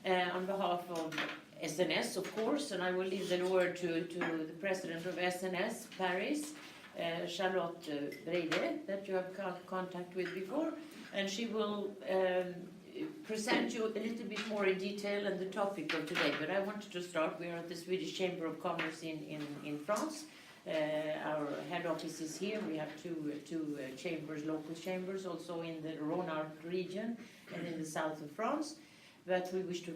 on behalf of SNS, of course, and I will leave the word to the president of SNS Paris, Charlotte Breide, that you have contact with before, and she will present you a little bit more in detail on the topic of today. But I wanted to start. We are at the Swedish Chambre of Commerce in France. Our head office is here. We have two chambers, local chambers, also in the Rhône-Alpes region and in the south of France. But we wish you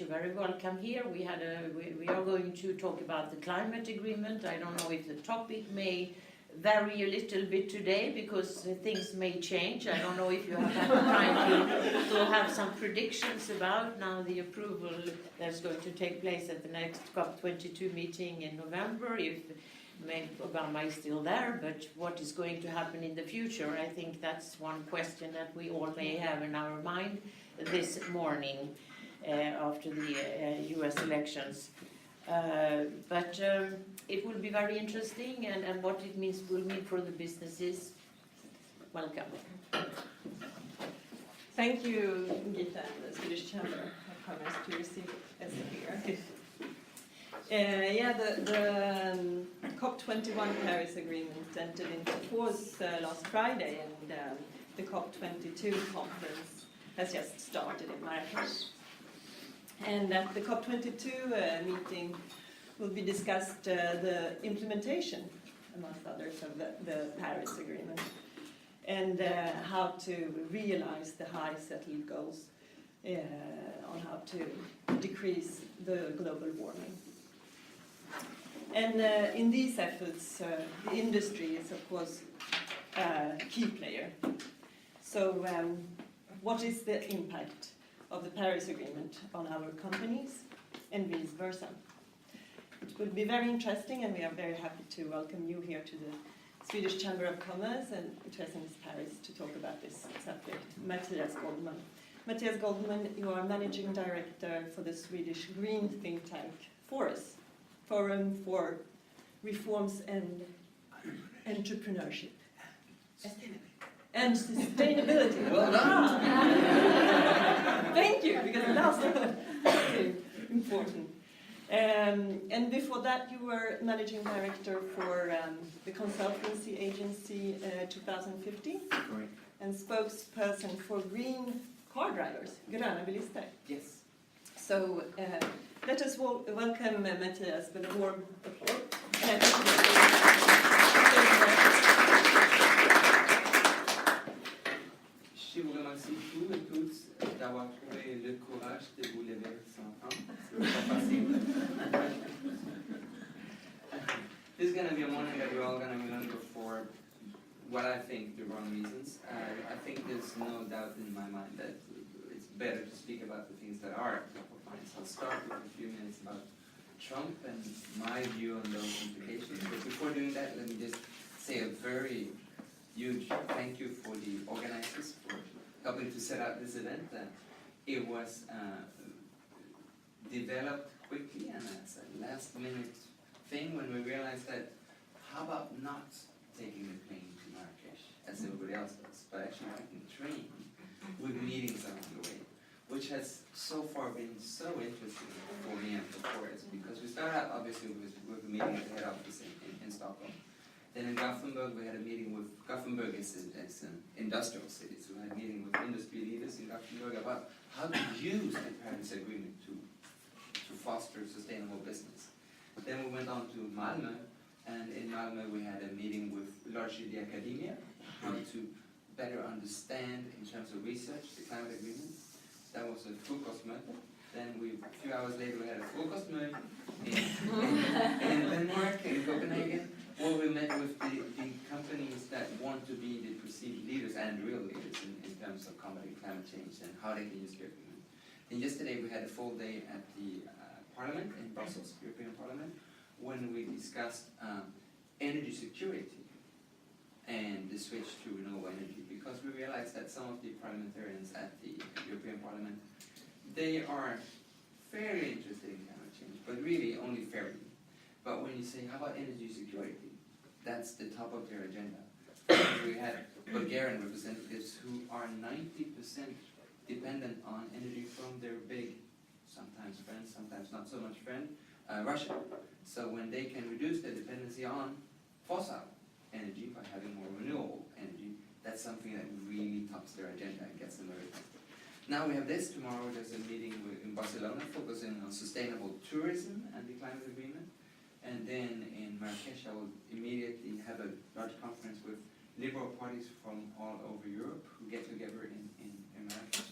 very welcome here. We are going to talk about the climate agreement. I don't know if the topic may vary a little bit today because things may change. I don't know if you have had time to have some predictions about now the approval that's going to take place at the next COP22 meeting in November. If maybe Obama is still there, but what is going to happen in the future? I think that's one question that we all may have in our mind this morning after the US elections. But it will be very interesting, and what it will mean for the businesses. Welcome. Thank you, Gita, and the Swedish Chamber of Commerce to receive us here. The COP21 Paris Agreement entered into force last Friday, and the COP22 conference has just started in Marrakesh. And at the COP22 meeting will be discussed the implementation, amongst others, of the Paris Agreement, and how to realize the high settled goals on how to decrease the global warming. And in these efforts, the industry is, of course, a key player. So what is the impact of the Paris Agreement on our companies and vice versa? It will be very interesting, and we are very happy to welcome you here to the Swedish Chamber of Commerce and to SNSParis to talk about this subject. Mattias Goldmann. Mattias Goldmann, you are Managing Director for the Swedish Green think tank Forum for Reforms and Entrepreneurship. And Sustainability. Well done. Thank you, because the last one is important. And before that, you were Managing Director for the consultancy agency 2015. Correct. And spokesperson for green car drivers, gröna bilister. Yes. So let us welcome Mattias with a warm applause. Je vous remercie tous et toutes d'avoir trouvé le courage de vous lever ce matin. C'est pas facile. This is going to be a morning that we're all going to remember for what I think the wrong reasons. I think there's no doubt in my mind that it's better to speak about the things that are top of mind. So I'll start with a few minutes about Trump and my view on those implications. But before doing that, let me just say a very huge thank you for the organizers for helping to set out this event. It was developed quickly and as a last-minute thing when we realized that how about not taking the plane to Marrakesh as everybody else does, but actually taking the train with meetings along the way, which has so far been so interesting for me and for Forrest, because we started out obviously with a meeting at the head office in Stockholm. Then in Gothenburg, we had a meeting with, Gothenburg is an industrial city, so we had a meeting with industry leaders in Gothenburg about how to use the Paris Agreement to foster sustainable business. Then we went on to Malmö, and in Malmö we had a meeting with largely the academia, how to better understand in terms of research the climate agreement. That was a frukostmöte. Then a few hours later we had a frukostmöte in Denmark, in Copenhagen, where we met with the companies that want to be the perceived leaders and real leaders in terms of combating climate change and how they can use the agreement. And yesterday we had a full day at the Parliament in Brussels, European Parliament, when we discussed energy security and the switch to renewable energy, because we realized that some of the parliamentarians at the European Parliament, they are fairly interested in climate change, but really only fairly. But when you say, how about energy security? That's the top of their agenda. We had Bulgarian representatives who are 90% dependent on energy from their big sun so much friend, Russia. So when they can reduce their dependency on fossil energy by having more renewable energy, that's something that really tops their agenda and gets them very active. Now we have this. Tomorrow there's a meeting in Barcelona focusing on sustainable tourism and the climate agreement. And then in Marrakesh I will immediately have a large conference with liberal parties from all over Europe who get together in Marrakesh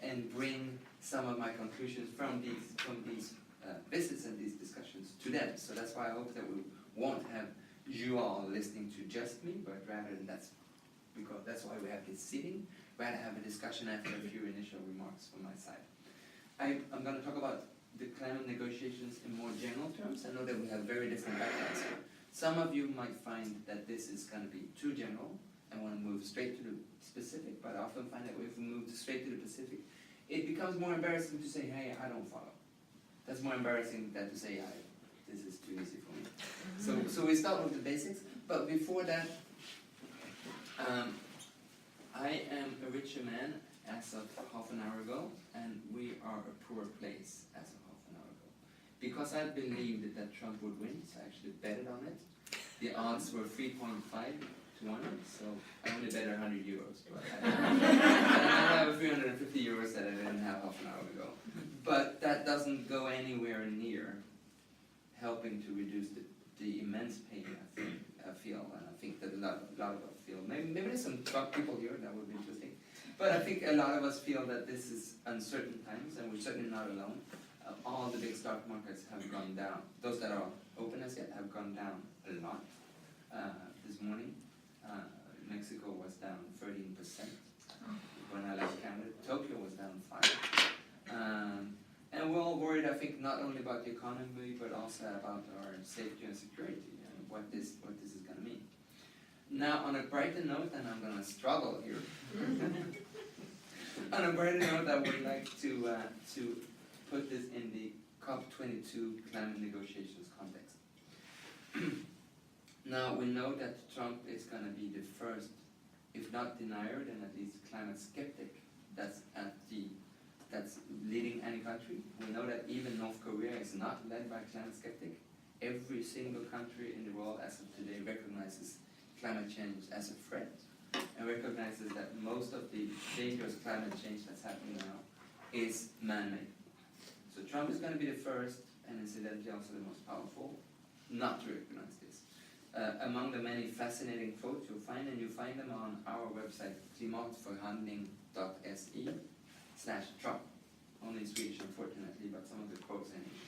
and bring some of my conclusions from these visits and these discussions to them. So that's why I hope that we won't have you all listening to just me, but rather because that's why we have this sitting, rather have a discussion after a few initial remarks from my side. I'm going to talk about the climate negotiations in more general terms. I know that we have very different backgrounds here. Some of you might find that this is going to be too general and want to move straight to the specific, but I often find that if we move straight to the specific, it becomes more embarrassing to say, hey, I don't follow. That's more embarrassing than to say, this is too easy for me. So we start with the basics, but before that, I am a richer man as of half an hour ago, and we are a poor place as of half an hour ago. Because I believed that Trump would win, so I actually betted on it. The odds were 3.5 to 1, so I only bet 100 euros. But I have 350 euros that I didn't have half an hour ago. But that doesn't go anywhere near helping to reduce the immense pain I feel, and I think that a lot of us feel. Maybe there's some Trump people here, that would be interesting. But I think a lot of us feel that this is uncertain times, and we're certainly not alone. All the big stock markets have gone down. Those that are open as yet have gone down a lot. This morning, Mexico was down 13%. When I left Canada, Tokyo was down 5%. And we're all worried, I think, not only about the economy, but also about our safety and security and what this is going to mean. Now, on a brighter note, and I'm going to struggle here. On a brighter note, I would like to put this in the COP22 climate negotiations context. Now, we know that Trump is going to be the first, if not denier, then at least climate skeptic that's leading any country. We know that even North Korea is not led by a climate skeptic. Every single country in the world as of today recognizes climate change as a threat and recognizes that most of the dangerous climate change that's happening now is man-made. So Trump is going to be the first, and incidentally also the most powerful, not to recognize this. Among the many fascinating quotes you'll find, and you find them on our website, klimatförhandling.se/Trump. Only in Swedish, unfortunately, but some of the quotes anyway.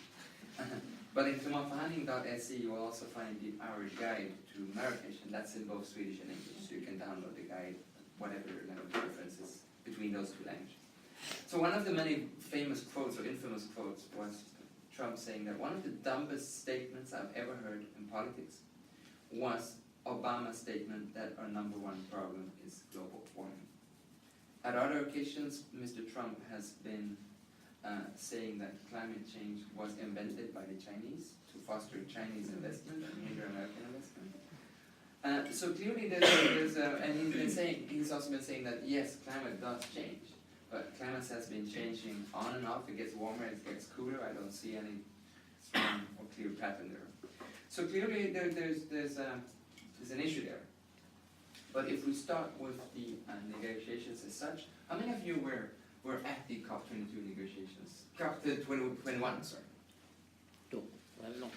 But in klimatförhandling.se you will also find our guide to Marrakesh, and that's in both Swedish and English, so you can download the guide, whatever language preference is between those two languages. So one of the many famous quotes, or infamous quotes, was Trump saying that one of the dumbest statements I've ever heard in politics was Obama's statement that our number one problem is global warming. At other occasions, Mr. Trump has been saying that climate change was invented by the Chinese to foster Chinese investment and hinder American investment. So clearly and he's also been saying that yes, climate does change, but climate has been changing on and off. It gets warmer, it gets cooler. I don't see any strong or clear pattern there. So clearly there's an issue there. But if we start with the negotiations as such, how many of you were at the COP22 negotiations? COP21, sorry.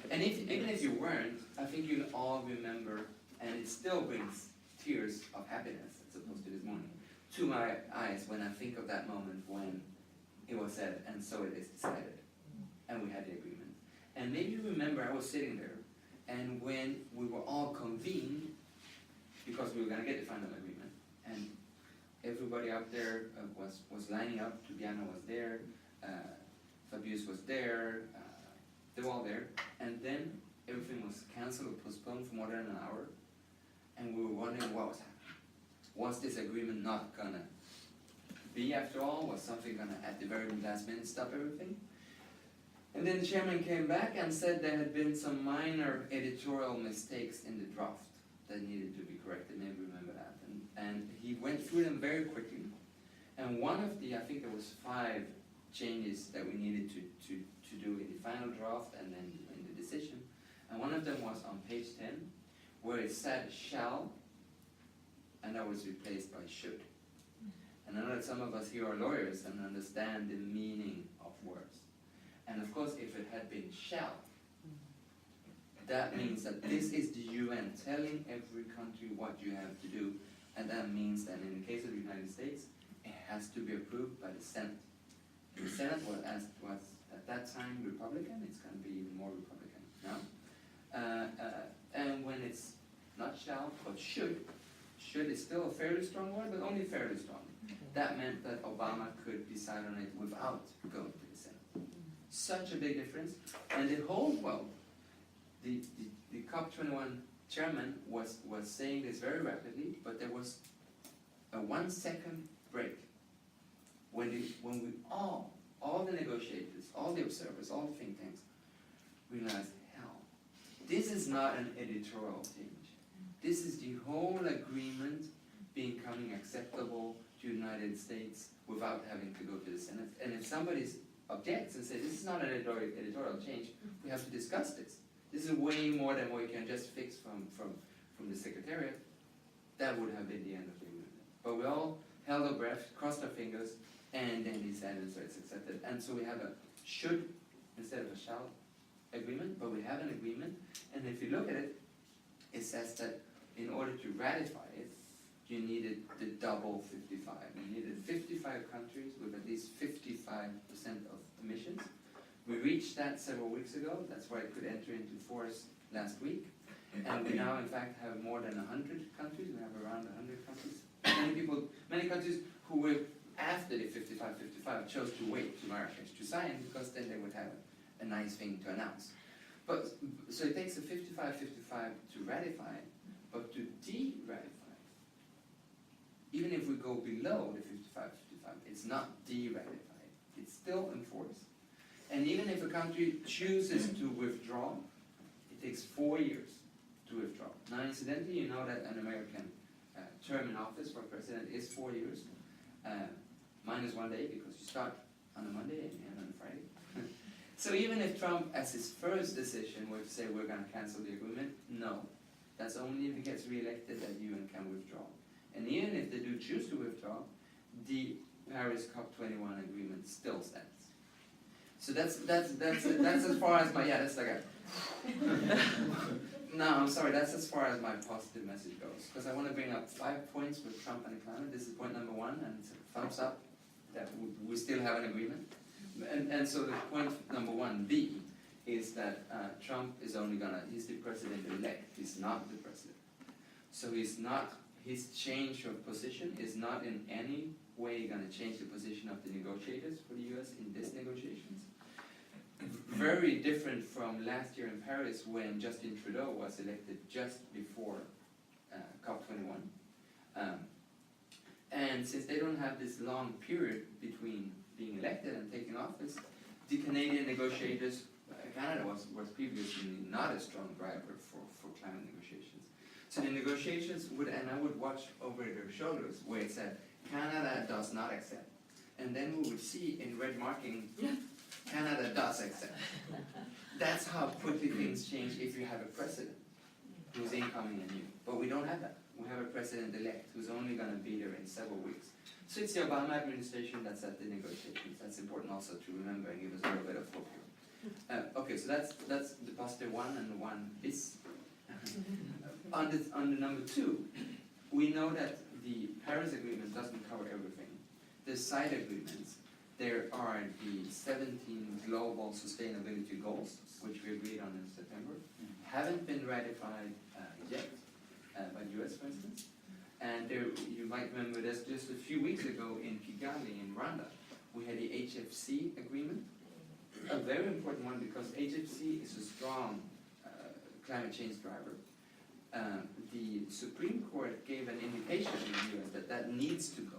And even if you weren't, I think you all remember, and it still brings tears of happiness, as opposed to this morning, to my eyes when I think of that moment when it was said, and so it is decided, and we had the agreement. And maybe you remember I was sitting there, and when we were all convened, because we were going to get the final agreement, and everybody up there was lining up. Tubiana was there, Fabius was there, they were all there, and then everything was cancelled or postponed for more than an hour, and we were wondering what was happening. Was this agreement not going to be after all? Was something going to, at the very last minute, stop everything? And then the chairman came back and said there had been some minor editorial mistakes in the draft that needed to be corrected. Maybe you remember that. And he went through them very quickly. And one of the, I think there was 5 changes that we needed to do in the final draft draft and then in the decision. And one of them was on page 10, where it said shall, and that was replaced by should. And I know that some of us here are lawyers and understand the meaning of words. And of course, if it had been shall, that means that this is the UN telling every country what you have to do, and that means that in the case of the United States, it has to be approved by the Senate. And the Senate was at that time Republican. It's going to be even more Republican now. And when it's not shall, but should is still a fairly strong word, but only fairly strong. That meant that Obama could decide on it without going to the Senate. Such a big difference. And the whole, well, the COP21 chairman was saying this very rapidly, but there was a 1 second break when we all the negotiators, all the observers, all the think tanks realized, hell, this is not an editorial change. This is the whole agreement becoming acceptable to the United States without having to go to the Senate. And if somebody objects and says, this is not an editorial change, we have to discuss this. This is way more than what we can just fix from the Secretariat. That would have been the end of the agreement. But we all held our breath, crossed our fingers, and then decided so it's accepted. And so we have a should instead of a shall agreement, but we have an agreement. And if you look at it, it says that in order to ratify it, you needed the double 55. You needed 55 countries with at least 55% of emissions. We reached that several weeks ago. That's why it could enter into force last week. And we now, in fact, have more than 100 countries. We have around 100 countries. Many countries who were after the 55-55 chose to wait to Marrakesh to sign, because then they would have a nice thing to announce. But so it takes a 55-55 to ratify, but to de-ratify, even if we go below the 55-55, it's not de-ratified. It's still in force. And even if a country chooses to withdraw, it takes 4 years to withdraw. Now, incidentally, you know that an American term in office for president is 4 years, minus 1 day, because you start on a Monday and you end on a Friday. So even if Trump, as his first decision, were to say we're going to cancel the agreement, no. That's only if he gets re-elected that the UN can withdraw. And even if they do choose to withdraw, the Paris COP21 agreement still stands. So that's as far as my, yeah, that's like a, no, I'm sorry, that's as far as my positive message goes. Because I want to bring up 5 points with Trump and the climate. This is point number 1, and it's a thumbs up that we still have an agreement. And so the point number 1B is that Trump is only gonna, he's the president-elect, he's not the president. So his change of position is not in any way gonna change the position of the negotiators for the US in these negotiations. Very different from last year in Paris when Justin Trudeau was elected just before COP21. And since they don't have this long period between being elected and taking office, the Canadian negotiators, Canada was previously not a strong driver for climate negotiations. So the negotiations would, and I would watch over their shoulders where it said, Canada does not accept. And then we would see in red marking, Canada does accept. That's how quickly things change if you have a president who's incoming and new. But we don't have that. We have a president-elect who's only going to be there in several weeks. So it's the Obama administration that's at the negotiations. That's important also to remember and give us a little bit of hope here. Okay, so that's the positive 1 and the 1 bis. On the number 2, we know that the Paris Agreement doesn't cover everything. The side agreements, there are the 17 global sustainability goals, which we agreed on in September, haven't been ratified yet by the US, for instance. And there, you might remember this just a few weeks ago in Kigali, in Rwanda, we had the HFC agreement, a very important one because HFC is a strong climate change driver. The Supreme Court gave an indication in the US that needs to go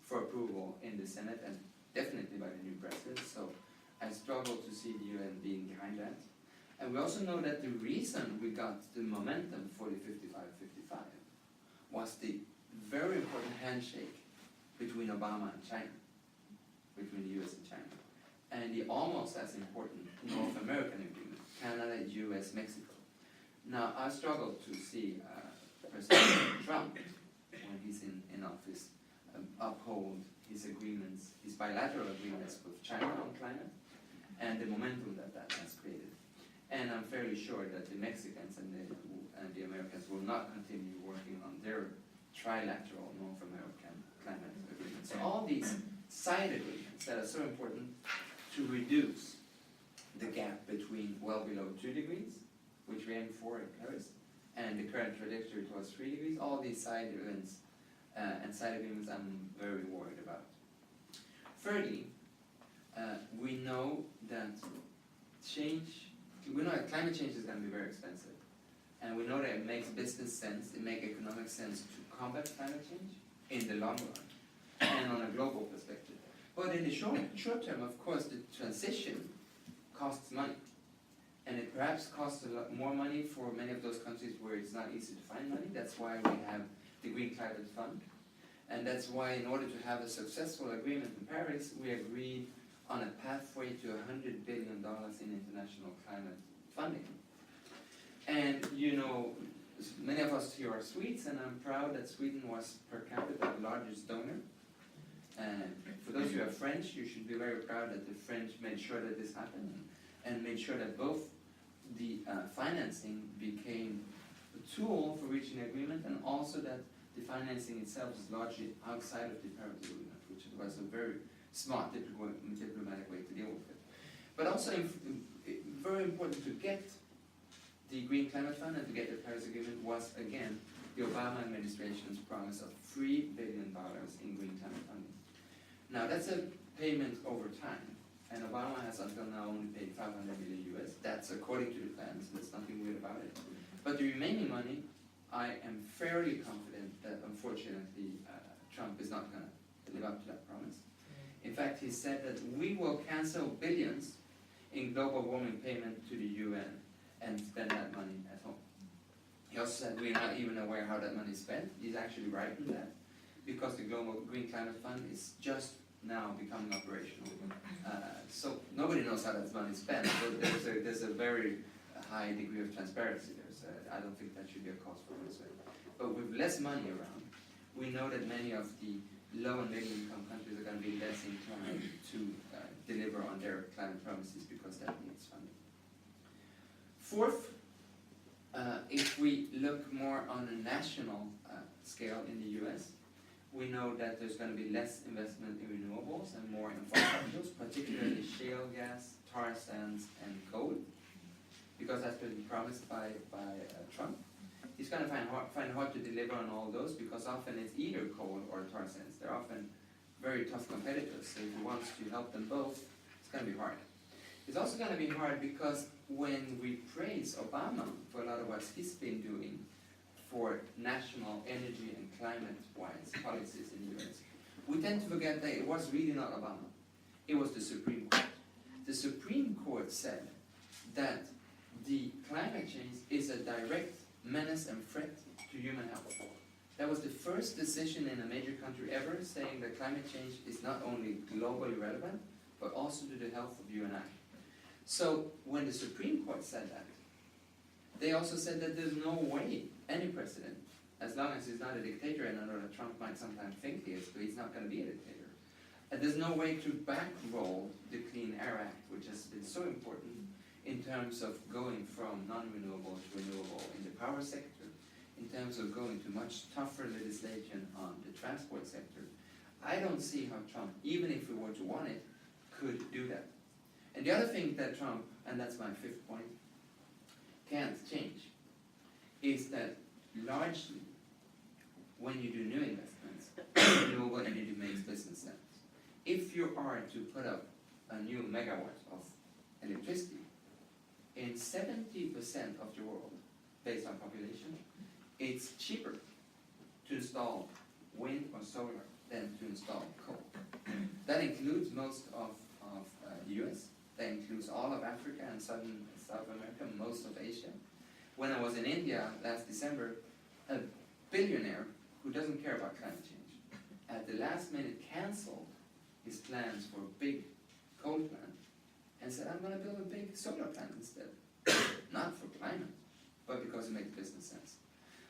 for approval in the Senate and definitely by the new president. So I struggle to see the UN being behind that. And we also know that the reason we got the momentum for the 55-55 was the very important handshake between Obama and China, between the US and China. and the almost as important North American agreement, Canada, US, Mexico. Now, I struggle to see President Trump, when he's in office, uphold his agreements, his bilateral agreements with China on climate, and the momentum that that has created. And I'm fairly sure that the Mexicans and the Americans will not continue working on their trilateral North American climate agreements. So all these side agreements that are so important to reduce the gap between well below 2 degrees, which we aim for in Paris, and the current trajectory towards 3 degrees, all these side events and side agreements I'm very worried about. Thirdly, we know that climate change is going to be very expensive. And we know that it makes business sense, it makes economic sense to combat climate change in the long run and on a global perspective. But in the short term, of course, the transition costs money. And it perhaps costs a lot more money for many of those countries where it's not easy to find money. That's why we have the Green Climate Fund. And that's why in order to have a successful agreement in Paris, we agreed on a pathway to $100 billion in international climate funding. And you know, many of us here are Swedes, and I'm proud that Sweden was per capita the largest donor. And for those who are French, you should be very proud that the French made sure that this happened, and made sure that both the financing became a tool for reaching an agreement, and also that the financing itself is largely outside of the Paris Agreement, which was a very smart diplomatic way to deal with it. But also very important to get the Green Climate Fund and to get the Paris Agreement was, again, the Obama administration's promise of $3 billion in green climate funding. Now, that's a payment over time, and Obama has until now only paid $500 million US. That's according to the plans, there's nothing weird about it. But the remaining money, I am fairly confident that, unfortunately, Trump is not going to live up to that promise. In fact, he said that we will cancel billions in global warming payment to the UN and spend that money at home. He also said we're not even aware how that money is spent. He's actually right in that, because the Global Green Climate Fund is just now becoming operational. So nobody knows how that money is spent. So there's a very high degree of transparency there. So I don't think that should be a cause for concern. But with less money around, we know that many of the low and middle income countries are going to be less inclined to deliver on their climate promises, because that needs funding. Fourth, if we look more on a national scale in the US, we know that there's going to be less investment in renewables and more in fossil fuels, particularly shale gas, tar sands, and coal, because that's been promised by Trump. He's going to find hard to deliver on all those, because often it's either coal or tar sands. They're often very tough competitors, so if he wants to help them both, it's going to be hard. It's also going to be hard because when we praise Obama for a lot of what he's been doing for national energy and climate-wise policies in the US, we tend to forget that it was really not Obama. It was the Supreme Court. The Supreme Court said that the climate change is a direct menace and threat to human health. That was the first decision in a major country ever saying that climate change is not only globally relevant, but also to the health of you and I. So when the Supreme Court said that, they also said that there's no way any president, as long as he's not a dictator, and I know that Trump might sometimes think he is, but he's not going to be a dictator. And there's no way to bankroll the Clean Air Act, which has been so important in terms of going from non-renewable to renewable in the power sector, in terms of going to much tougher legislation on the transport sector. I don't see how Trump, even if we were to want it, could do that. And the other thing that Trump, and that's my fifth point, can't change, is that largely, when you do new investments, renewable energy makes business sense. If you are to put up a new megawatt of electricity, in 70% of the world, based on population, it's cheaper to install wind or solar than to install coal. That includes most of the US, that includes all of Africa and South America, most of Asia. When I was in India last December, a billionaire who doesn't care about climate change, at the last minute canceled his plans for a big coal plant and said, I'm going to build a big solar plant instead. Not for climate, but because it makes business sense.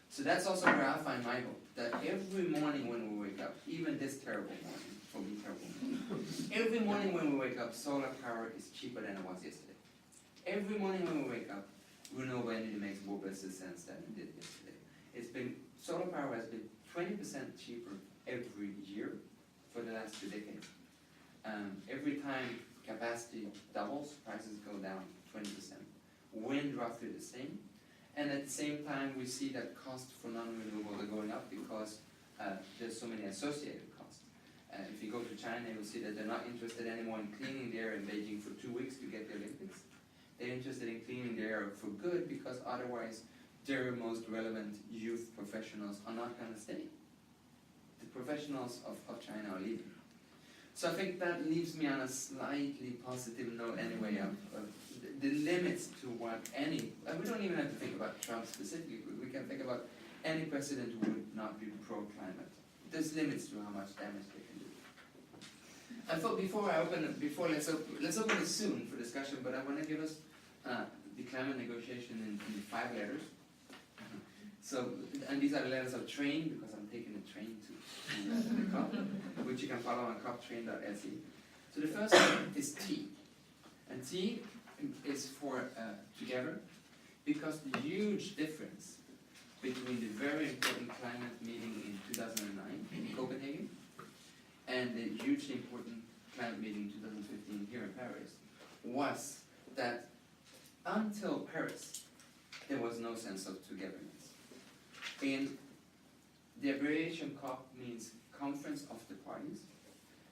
So that's also where I find my hope, that every morning when we wake up, even this terrible morning, for me terrible morning, every morning when we wake up, solar power is cheaper than it was yesterday. Every morning when we wake up, renewable energy makes more business sense than it did yesterday. Solar power has been 20% cheaper every year for the last 2 decades. Every time capacity doubles, prices go down 20%. Wind roughly the same. And at the same time, we see that costs for non-renewable are going up because there's so many associated costs. If you go to China, you'll see that they're not interested anymore in cleaning the air in Beijing for 2 weeks to get the Olympics. They're interested in cleaning the air for good because otherwise their most relevant youth professionals are not going to stay. The professionals of China are leaving. So I think that leaves me on a slightly positive note anyway of the limits to what any, and we don't even have to think about Trump specifically, we can think about any president who would not be pro-climate. There's limits to how much damage they can do. I thought let's open it soon for discussion, but I want to give us the climate negotiation in 5 letters. So, and these are the letters of train, because I'm taking the train to the COP, which you can follow on coptrain.se. So the first one is T. And T is for together, because the huge difference between the very important climate meeting in 2009 in Copenhagen and the hugely important climate meeting in 2015 here in Paris was that until Paris, there was no sense of togetherness. In the abbreviation COP means Conference of the Parties,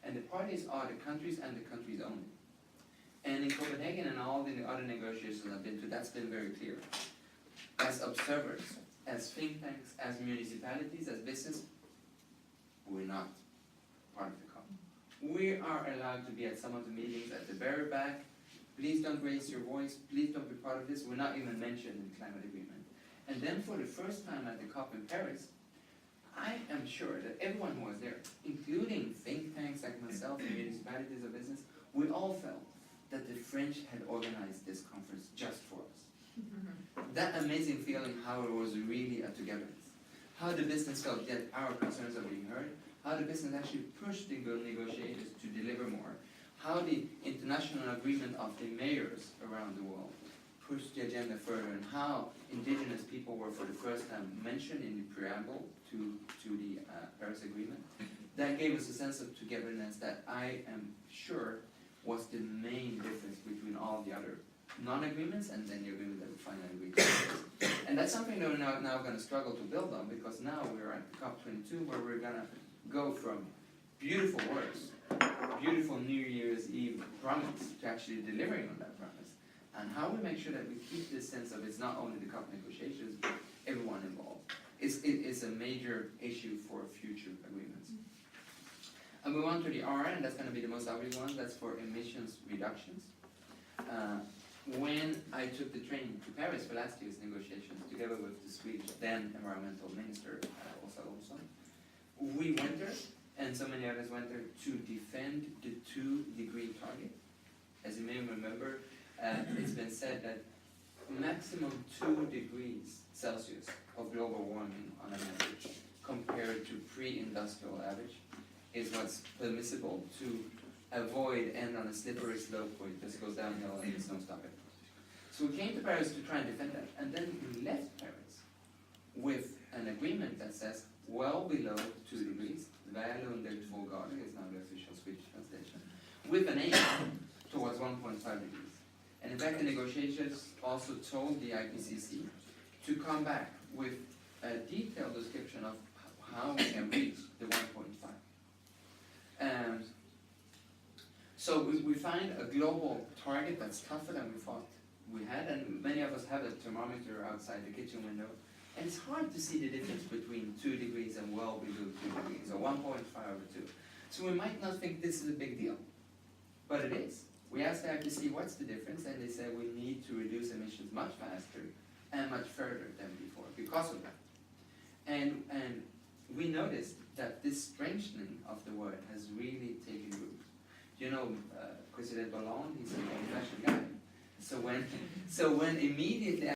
and the parties are the countries and the countries only. And in Copenhagen and all the other negotiations I've been to, that's been very clear. As observers, as think tanks, as municipalities, as business, we're not part of the COP. We are allowed to be at some of the meetings at the very back. Please don't raise your voice, please don't be part of this. We're not even mentioned in the climate agreement. And then for the first time at the COP in Paris, I am sure that everyone who was there, including think tanks like myself and municipalities or business, we all felt that the French had organized this conference just for us. That amazing feeling how it was really a togetherness. How the business felt that our concerns are being heard, how the business actually pushed the negotiators to deliver more, how the international agreement of the mayors around the world pushed the agenda further, and how indigenous people were for the first time mentioned in the preamble to the Paris Agreement. That gave us a sense of togetherness that I am sure was the main difference between all the other non-agreements and then the agreement that we finally agreed to. And that's something that we're now going to struggle to build on, because now we're at COP22, where we're going to go from beautiful words, beautiful New Year's Eve promise, to actually delivering on that promise. And how we make sure that we keep this sense of it's not only the COP negotiations, but everyone involved. It's a major issue for future agreements. And we want to the R, and that's going to be the most obvious one, that's for emissions reductions. When I took the train to Paris for last year's negotiations, together with the Swedish then environmental minister, Åsa Olsson, we went there, and so many others went there, to defend the 2-degree target. As you may remember, it's been said that maximum 2 degrees Celsius of global warming on an average, compared to pre-industrial average, is what's permissible to avoid end on a slippery slope where it just goes downhill and there's no stopping. So we came to Paris to try and defend that, and then we left Paris with an agreement that says well below 2 degrees, väl under 2 grader is now the official Swedish translation, with an aim towards 1.5 degrees. And in fact, the negotiations also told the IPCC to come back with a detailed description of how we can reach the 1.5. So we find a global target that's tougher than we thought we had, and many of us have a thermometer outside the kitchen window, and it's hard to see the difference between 2 degrees and well below 2 degrees, or 1.5 over 2. So we might not think this is a big deal, but it is. We asked the IPCC what's the difference, and they said we need to reduce emissions much faster and much further than before because of that. And we noticed that this strengthening of the word has really taken root. You know, President Hollande, he's an old-fashioned So when immediately